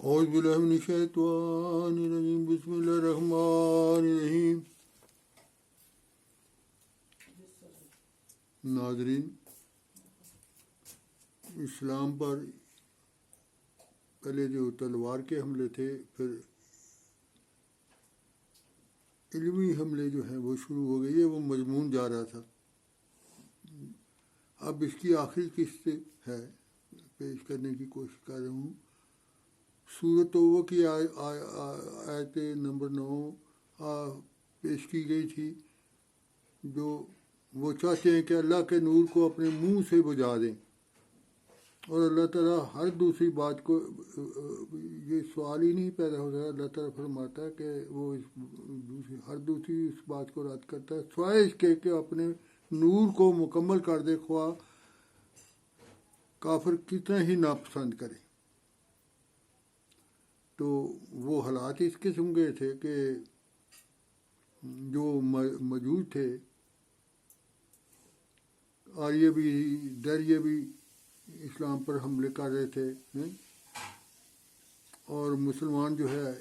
اعوذ باللہ من الشیطان الرجیم بسم اللہ الرحمن الرحیم۔ ناظرین، اسلام پر پہلے جو تلوار کے حملے تھے، پھر علمی حملے جو ہیں وہ شروع ہو گئے، وہ مضمون جا رہا تھا۔ اب اس کی آخری قسط ہے، پیش کرنے کی کوشش کر رہا ہوں۔ سورۃ توبہ کی آیت نمبر 9 پیش کی گئی تھی، جو وہ چاہتے ہیں کہ اللہ کے نور کو اپنے منہ سے بجھا دیں، اور اللہ تعالیٰ ہر دوسری بات کو، یہ سوال ہی نہیں پیدا ہوتا ہے، اللہ تعالیٰ فرماتا ہے کہ وہ ہر دوسری اس بات کو رد کرتا ہے سوائے اس کے کہ اپنے نور کو مکمل کر دے، خواہ کافر کتنا ہی ناپسند کرے۔ تو وہ حالات اس قسم کے تھے کہ جو موجود تھے، آریہ بھی دریہ بھی اسلام پر حملے کر رہے تھے، اور مسلمان جو ہے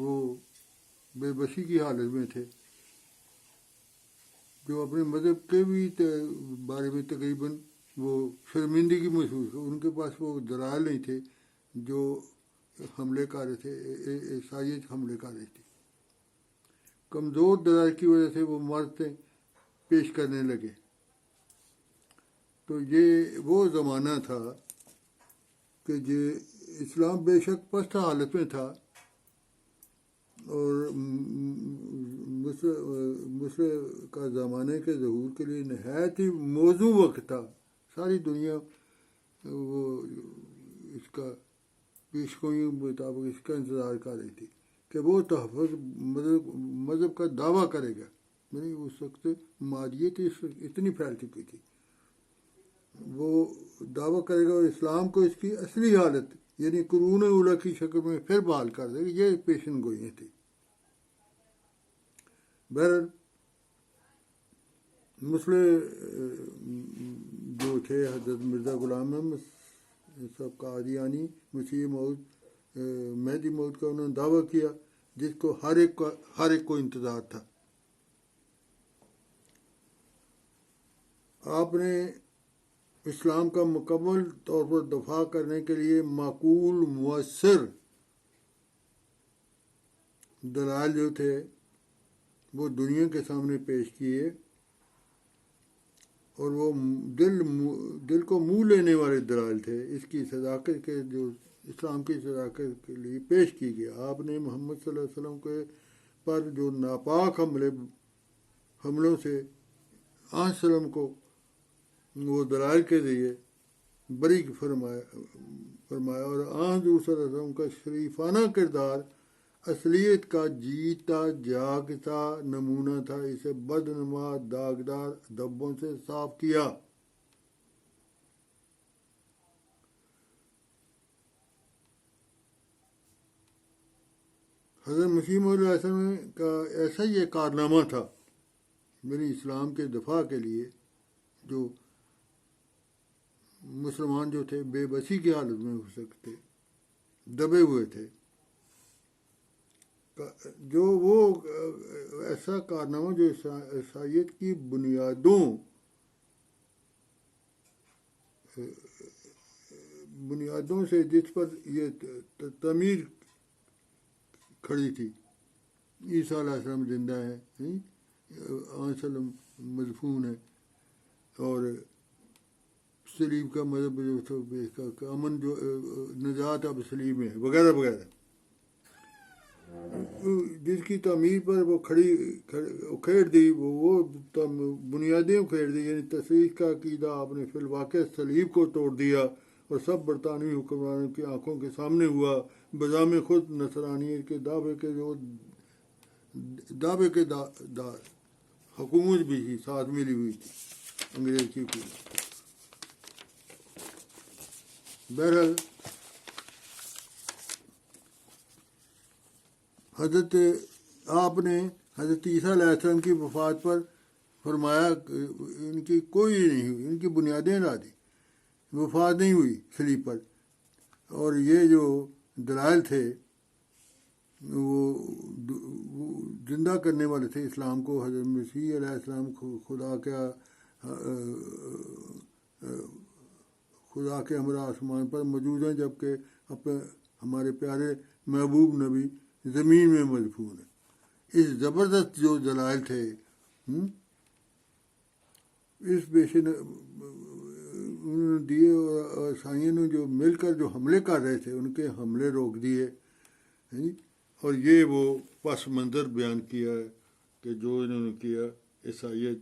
وہ بے بسی کی حالت میں تھے، جو اپنے مذہب کے بھی بارے میں تقریباً وہ شرمندگی محسوس، ان کے پاس وہ دلائل نہیں تھے جو حملے کر رہے تھے، عیسائیت حملے کر رہی تھی۔ کمزور دلائل کی وجہ سے وہ مارتیں پیش کرنے لگے۔ تو یہ وہ زمانہ تھا کہ اسلام بے شک پست حالت میں تھا، اور مصر کا زمانے کے ظہور کے لیے نہایت ہی موزوں وقت تھا۔ ساری دنیا وہ اس کا پیشگوئیوں مطابق اس کا انتظار کر رہی تھی کہ وہ تحفظ مذہب کا دعویٰ کرے گا۔ یعنی اس وقت مادیت اتنی پھیل چکی تھی، وہ دعویٰ کرے گا اور اسلام کو اس کی اصلی حالت یعنی قرون اولیٰ کی شکل میں پھر بحال کر دے گا۔ یہ پیشن گوئیاں تھیں۔ بہرحال مسئلے جو تھے، حضرت مرزا غلام احمد صاحب قادیانی مسیح موعود مہدی موعود کا انہوں نے دعویٰ کیا، جس کو ہر ایک کو انتظار تھا۔ آپ نے اسلام کا مکمل طور پر دفاع کرنے کے لیے معقول مؤثر دلائل جو تھے وہ دنیا کے سامنے پیش کیے، اور وہ دل کو منہ لینے والے دلائل تھے۔ اس کی صداقت کے جو اسلام کی صداقت کے لیے پیش کی گئی، آپ نے محمد صلی اللہ علیہ وسلم کے پر جو ناپاک حملوں سے وسلم کو وہ دلائل کے ذریعے بری فرمایا، اور حضور صلی اللہ علیہ وسلم کا شریفانہ کردار اصلیت کا جیتا جاگتا نمونہ تھا، اسے بدنما داغدار دھبوں سے صاف کیا۔ حضرت مسیح موعود علیہ السلام کا ایسا یہ کارنامہ تھا، یعنی اسلام کے دفاع کے لیے، جو مسلمان جو تھے بے بسی کی حالت میں ہو سکتے، دبے ہوئے تھے، جو وہ ایسا کارنامہ جو عیسائیت کی بنیادوں سے جس پر یہ تعمیر کھڑی تھی، عیسیٰ علیہ السلام زندہ ہے، وسلم مدفون ہے، اور سلیب کا مذہب جو امن جو نجات اب سلیب میں ہے، وغیرہ وغیرہ، جس کی تعمیر پر وہ اکھیڑ دی، وہ بنیادیں اکھیڑ دی، یعنی تصحیح کا عقیدہ آپ نے فی الواقع سلیب کو توڑ دیا، اور سب برطانوی حکمرانوں کی آنکھوں کے سامنے ہوا، بذام خود نصرانیت کے دعوے کے حکومت بھی تھی، ساتھ ملی ہوئی تھی انگریز کی حکومت۔ بہرحال آپ نے حضرت عیسیٰ علیہ السلام کی وفات پر فرمایا ان کی کوئی نہیں ہوئی، ان کی بنیادیں لا دی، وفات نہیں ہوئی سلیب پر، اور یہ جو دلائل تھے وہ زندہ کرنے والے تھے اسلام کو. حضرت مسیح علیہ السلام خدا کے ہمراہ آسمان پر موجود ہیں، جبکہ ہمارے پیارے محبوب نبی زمین میں مدفون ہیں. اس زبردست جو دلائل تھے، اس پیش انہوں نے دیے، اور عیسائیوں نے جو مل کر جو حملے کر رہے تھے ان کے حملے روک دیے. اور یہ وہ پس منظر بیان کیا ہے کہ جو انہوں نے کیا عیسائیت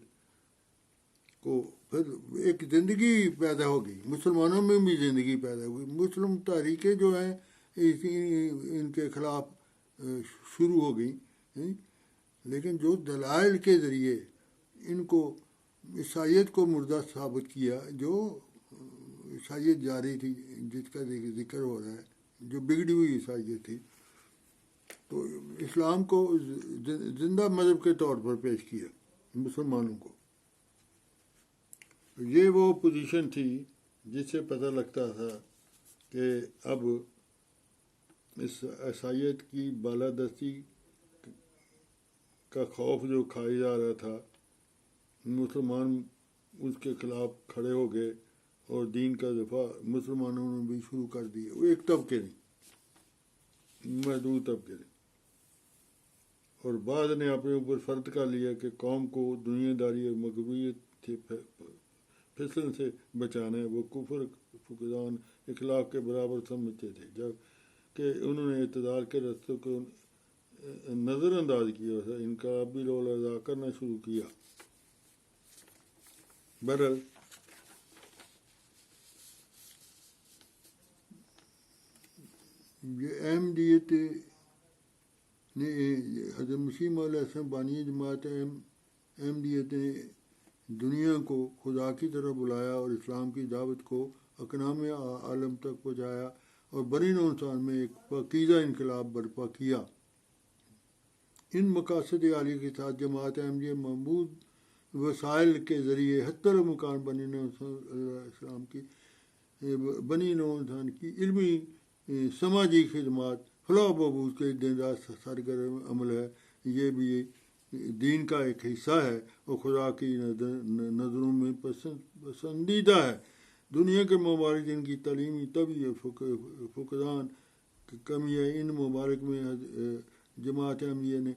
کو. پھر ایک زندگی پیدا ہو گئی، مسلمانوں میں بھی زندگی پیدا ہوئی. مسلم تحریکیں جو ہیں ان کے خلاف شروع ہو گئیں، لیکن جو دلائل کے ذریعے ان کو عیسائیت کو مردہ ثابت کیا، جو عیسائیت جاری تھی جس کا ذکر ہو رہا ہے، جو بگڑی ہوئی عیسائیت تھی، تو اسلام کو زندہ مذہب کے طور پر پیش کیا مسلمانوں کو. یہ وہ پوزیشن تھی جس سے پتہ لگتا تھا کہ اب اس عیسائیت کی بالادستی کا خوف جو کھایا جا رہا تھا، مسلمان اس کے خلاف کھڑے ہو گئے اور دین کا دفاع مسلمانوں نے بھی شروع کر دیا. وہ ایک طبقے نہیں، محدود طبقے نہیں. اور بعض نے اپنے اوپر فرض کر لیا کہ قوم کو دنیا داری اور مغربیت سے پھسلن سے بچانا ہے. وہ کفر، فقدان اخلاق کے برابر سمجھتے تھے، جب کہ انہوں نے اعتدال کے رستوں کو نظر انداز کیا، انقلابی رول ادا کرنا شروع کیا. بہرحال یہ احمدیت نے حضرت مسیح علیہ السلام بانی جماعت احمدیت نے دنیا کو خدا کی طرف بلایا اور اسلام کی دعوت کو اقنام عالم تک پہنچایا اور بنی نوع انسان میں ایک پاکیزہ انقلاب برپا کیا. ان مقاصد عالیہ کے ساتھ جماعت احمدیہ محمود وسائل کے ذریعے حتی المکان بنی نوع انسان کی علمی سماجی خدمات فلاح و بہبود کے دن رات سرگرم عمل ہے. یہ بھی دین کا ایک حصہ ہے اور خدا کی نظروں میں پسندیدہ ہے. دنیا کے ممالک جن کی تعلیمی طبی فقدان کی کمی ہے، ان ممالک میں جماعت احمدیہ نے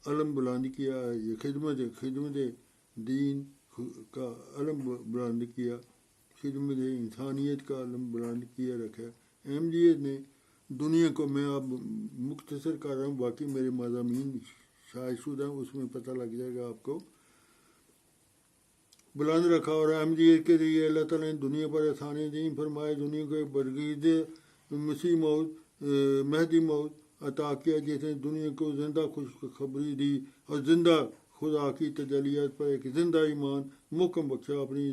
علم بلند کیا. یہ خدمت دین کا علم بلند کیا، خدمت انسانیت کا علم بلند کیا رکھا. احمدیت نے دنیا کو، میں اب مختصر کر رہا ہوں، باقی میرے مضامین شائع شدہ ہیں، اس میں پتہ لگ جائے گا آپ کو، بلند رکھا. اور احمدیت کے ذریعے اللہ تعالیٰ نے دنیا پر احسان عظیم فرمائے، دنیا کو ایک برگزیدہ مسیح موعود مہدی موعود عطا کیا، جس نے دنیا کو زندہ خوشخبری دی اور زندہ خدا کی تجلیات پر ایک زندہ ایمان محکم بخشا. اپنی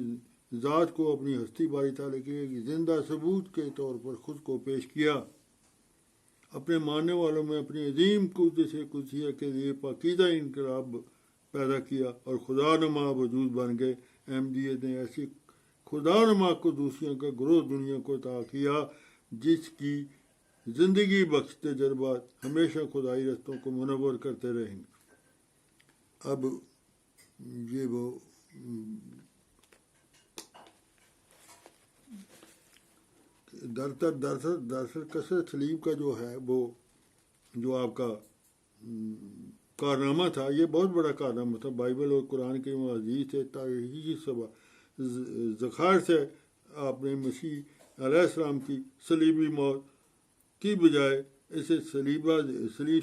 ذات کو اپنی ہستی باری تعالیٰ کے ایک زندہ ثبوت کے طور پر خود کو پیش کیا. اپنے ماننے والوں میں اپنی عظیم قدس قدسیہ کے لیے پاکیزہ انقلاب پیدا کیا اور خدا نما وجود بن گئے. احمدیت نے ایسی خدا نما قدوسیوں کا گروہ دنیا کو عطا کیا جس کی زندگی بخش تجربات ہمیشہ خدائی رستوں کو منور کرتے رہیں گے. اب یہ وہ دراصل کثرت سلیب کا جو ہے، وہ جو آپ کا کارنامہ تھا، یہ بہت بڑا کارنامہ تھا. بائبل اور قرآن کے عزیز سے تاریخی ذخائر سے آپ نے مسیح علیہ السلام کی صلیبی موت کی بجائے اسے صلیب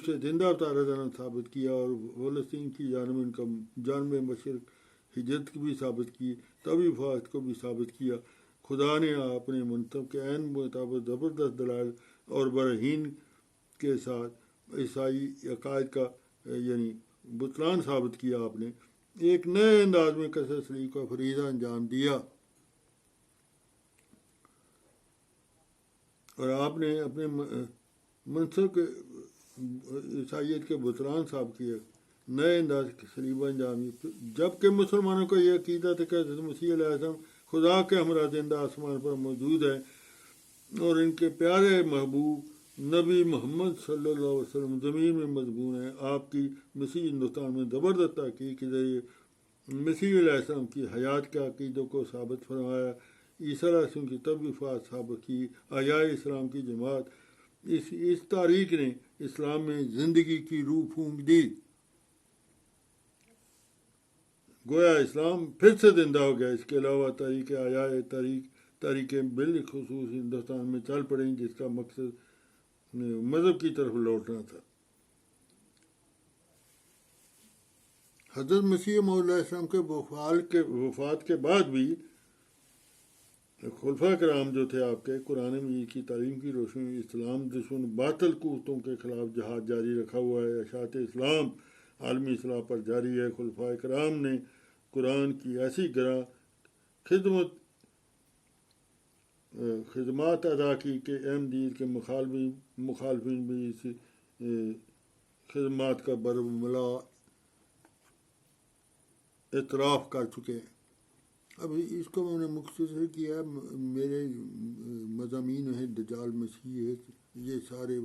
سے زندہ اتارا جانا ثابت کیا اور فلسطین کی جانب مشرق ہجرت کی بھی ثابت کی، طبی فات کو بھی ثابت کیا. خدا نے اپنے منتخب کے عین مطابق زبردست دلائل اور براہین کے ساتھ عیسائی عقائد کا یعنی بطلان ثابت کیا. آپ نے ایک نئے انداز میں کثرت سلیب کا فریضہ انجام دیا اور آپ نے اپنے منصب کے عیسائیت کے بطلان ثابت کیا، نئے انداز کی سلیبہ انجام دی. جبکہ مسلمانوں کا یہ عقیدہ تھا کہ حضرت مسیح علیہ السلام خدا کے ہمراہ زندہ آسمان پر موجود ہے، اور ان کے پیارے محبوب نبی محمد صلی اللہ علیہ وسلم ضمیر میں مضمون ہے. آپ کی مسیح ہندوستان میں زبردست تحقیق کے ذریعے مسیح علیہ السلام کی حیات کے عقیدوں کو ثابت فرمایا. عیسیٰ علیہ السلام کی طب وفات ثابت کی. احیاء اسلام کی جماعت اس تاریخ نے اسلام میں زندگی کی روح پھونک دی. گویا اسلام پھر سے زندہ ہو گیا. اس کے علاوہ تاریخ احیاء تاریخیں بالخصوص ہندوستان میں چل پڑیں جس کا مقصد مذہب کی طرف لوٹنا تھا. حضرت مسیح موعود علیہ السلام کے وفات کے بعد بھی خلفاء کرام جو تھے آپ کے قرآن مجید کی تعلیم کی روشنی میں اسلام دشمن باطل قوتوں کے خلاف جہاد جاری رکھا ہوا ہے. اشاعت اسلام عالمی اصلاح پر جاری ہے. خلفاء کرام نے قرآن کی ایسی گراں خدمات ادا کی کہ اہم دین کے مخالفین بھی اس خدمات کا برملا اعتراف کر چکے ہیں. اب اس کو میں نے مختصر کیا. میرے مضامین ہیں دجال مسیح ہے، یہ سارے